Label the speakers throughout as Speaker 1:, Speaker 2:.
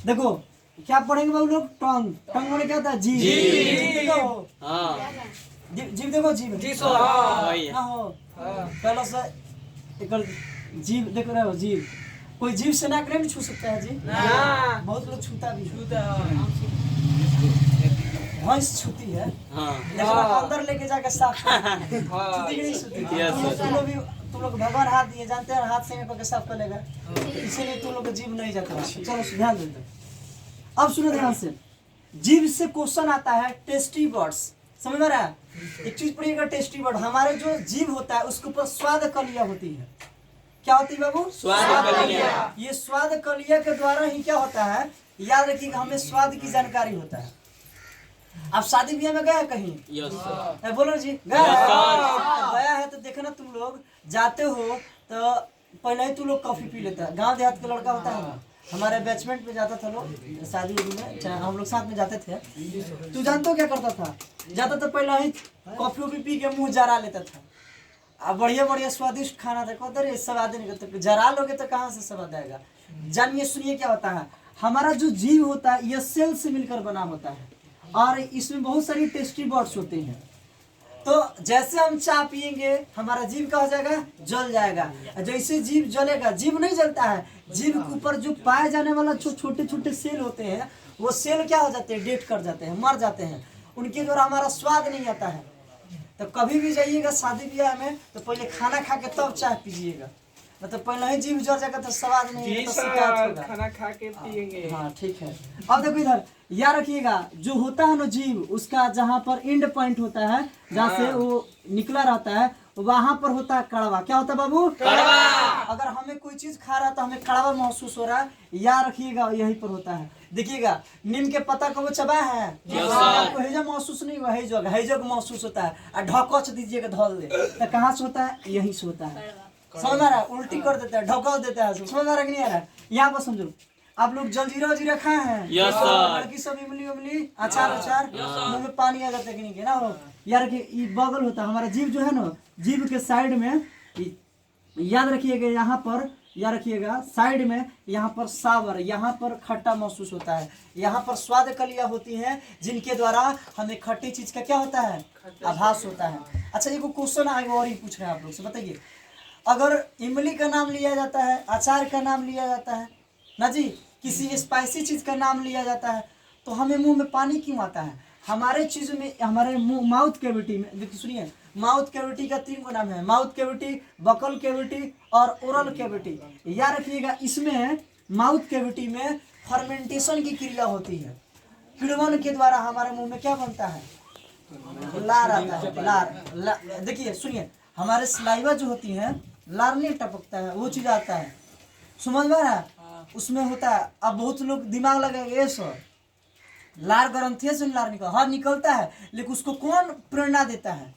Speaker 1: देखो क्या पढ़ेंगे बाबू लोग, टंग। टंग मैंने क्या होता है, जीभ। देखो जीभ, देखो जीभ ना हो पहले से एक जीभ देख रहे हो, जीभ। कोई जीभ से नाक नहीं छू सकता है जी, बहुत लोग छूता भी भैंस छूती है, लेकिन अंदर लेके जाके साफ छूती नहीं छूती। तुम लोग भगवान हाथ दिए, जानते हैं हाथ से करके साफ कर लेगा, इसीलिए तुम लोग जीभ नहीं जाता। चलो ध्यान दे। अब सुनो ध्यान से, जीभ से क्वेश्चन आता है टेस्टी वर्ड्स, समझ में रहा है? एक चीज पढ़िएगा, टेस्टी वर्ड। हमारे जो जीभ होता है उसके ऊपर स्वाद कलिया होती है। क्या होती है बाबू? स्वाद कलिया। ये स्वाद कलिया के द्वारा ही क्या होता है, याद रखिएगा, हमें स्वाद की जानकारी होता है। आप शादी ब्याह में गए कहीं? यस। बोलो जी, गया है तो देखना, तुम लोग जाते हो तो पहले ही तुम लोग कॉफी पी लेता है। गांव देहात का लड़का होता है, हमारे बैचमेंट में जाता था लोग शादी में, हम लोग साथ में जाते थे। तू जानते हो क्या करता था? जाता था पहले ही कॉफी वॉफी पी के मुंह जरा लेता था। अब बढ़िया बढ़िया स्वादिष्ट खाना देखो, अरे स्वाद नहीं करते, जरा लोगे तो कहाँ से स्वाद आएगा। जानिए सुनिए क्या होता है, हमारा जो जीव होता है यह सेल से मिलकर बना होता है और इसमें बहुत सारी टेस्टी बर्ड्स होते हैं। तो जैसे हम चाय पियेंगे हमारा जीभ क्या हो जाएगा, जल जाएगा। जैसे जीभ जलेगा, जीभ नहीं जलता है, जीभ के ऊपर जो पाए जाने वाला जो छोटे छोटे सेल होते हैं वो सेल क्या हो जाते हैं, डेड कर जाते हैं, मर जाते हैं। उनके द्वारा हमारा स्वाद नहीं आता है। तो कभी भी जाइएगा शादी ब्याह में तो पहले खाना खा के तब चाय पीजिएगा, मतलब पहले ही जीभ जल जाएगा तो स्वाद नहीं, तो शिकायत होगा। खाना खा के पिएंगे। हाँ ठीक है। अब देखो इधर याद रखिएगा, जो होता है ना जीभ, उसका जहाँ पर एंड पॉइंट होता है, जहाँ से वो निकला रहता है, वहां पर होता है कड़वा। क्या होता है बाबू? कड़वा। अगर हमें कोई चीज खा रहा है तो हमें कड़वा महसूस हो रहा है, याद रखिएगा यहीं पर होता है। देखिएगा नीम के पत्ता को वो चबाया है, आपको हेजा महसूस नहीं हुआ, हेजग महसूस होता है। और ढकोच दीजिएगा धोल दे तो कहाँ से होता है, यहीं से होता है। समझ आ रहा है? उल्टी कर देता है, ढकोल देता है, समझ आ रहा है कि नहीं आ रहा है? यहाँ पर समझो, आप लोग जलजीरा वजीरा खाए हैं? Yes sir. लड़की सब इमली उमली अचार मुंह में पानी आ जाता है कि नहीं ना हो? यार ये बगल होता है हमारा जीभ जो है ना, जीभ के साइड में याद रखिएगा, यहाँ पर याद रखिएगा साइड में, यहाँ पर सावर, यहाँ पर खट्टा महसूस होता है, यहाँ पर स्वाद कलियां होती हैं जिनके द्वारा हमें खट्टी चीज का क्या होता है, आभास होता है। अच्छा ये क्वेश्चन आगे और ही पूछ रहे हैं आप लोग से, बताइए अगर इमली का नाम लिया जाता है, अचार का नाम लिया जाता है ना जी, किसी स्पाइसी चीज का नाम लिया जाता है, तो हमें मुंह में पानी क्यों आता है? हमारे चीज में, हमारे मुंह माउथ कैविटी में, देखिए सुनिए, माउथ कैविटी का 3 गो नाम है, माउथ कैविटी, बकल कैविटी और ओरल कैविटी। याद रखिएगा, इसमें माउथ कैविटी में फर्मेंटेशन की क्रिया होती है। किण्वन के द्वारा हमारे मुंह में क्या बनता है, लार आता है, लार। देखिए सुनिए, हमारे सलाइवा जो होती है, लार नहीं टपकता है, वो चीज आता है, समझ में आ रहा है? उसमें होता है। अब बहुत लोग दिमाग लगाएंगे, सर लार ग्रंथि से लार निकल, हाँ निकलता है, लेकिन उसको कौन प्रेरणा देता है,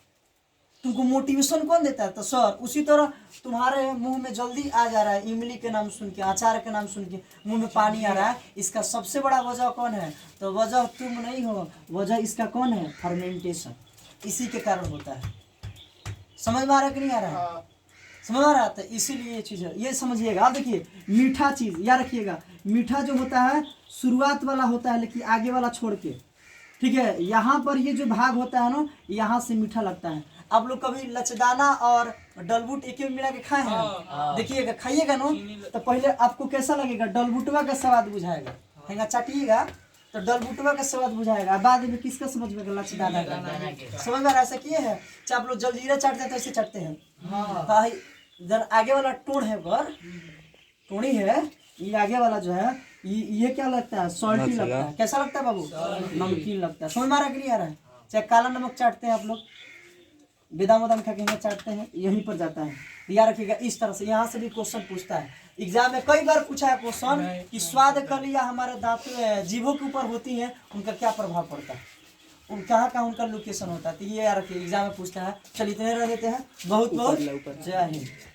Speaker 1: तुमको मोटिवेशन कौन देता है? तो सर उसी तरह तुम्हारे मुंह में जल्दी आ जा रहा है, इमली के नाम सुन के, अचार के नाम सुन के मुंह में पानी आ रहा है, इसका सबसे बड़ा वजह कौन है? तो वजह तुम नहीं हो, वजह इसका कौन है, फर्मेंटेशन, इसी के कारण होता है। समझ में आ रहा है कि नहीं आ रहा है? समझ आ रहा था, इसीलिए ये चीज है, ये समझिएगा। आप देखिए मीठा चीज याद रखिएगा, मीठा जो होता है शुरुआत वाला होता है, लेकिन आगे वाला छोड़ के, ठीक है? यहाँ पर ये जो भाग होता है ना, यहाँ से मीठा लगता है। आप लोग कभी लचदाना और डलबुट एक मिला के खाए हैं? देखिएगा, खाइएगा ना तो पहले आपको कैसा लगेगा, डलबुटवा का स्वाद बुझाएगा, हैंगा चाटिएगा तो डलबुटवा का स्वाद बुझाएगा, बाद में किसका समझ में, लचदाना का। समझ में ऐसा किए है? चाहे आप लोग जलजीरा चाटते हैं तो ऐसे चाटते हैं, इधर आगे वाला टोड़ है, पर टोड़ी है, ये आगे वाला जो है ये क्या लगता है, सॉल्टी लगता है। कैसा लगता है बाबू? नमकीन लगता है। समझ में आ रहा है कि नहीं आ रहा है? चाहे काला नमक चाटते हैं आप लोग, बेदाम वदाम खा के चाटते हैं, यहीं पर जाता है। याद रखिएगा इस तरह से, यहाँ से भी क्वेश्चन पूछता है एग्जाम में, कई बार पूछा है क्वेश्चन कि स्वाद कलियां हमारे दांतों जीभों के ऊपर होती हैं, उनका क्या प्रभाव पड़ता है, उन कहाँ उनका लोकेशन होता है। तो ये यार एग्जाम में पूछता है। चलिए इतने रह देते हैं, बहुत बहुत जय हिंद।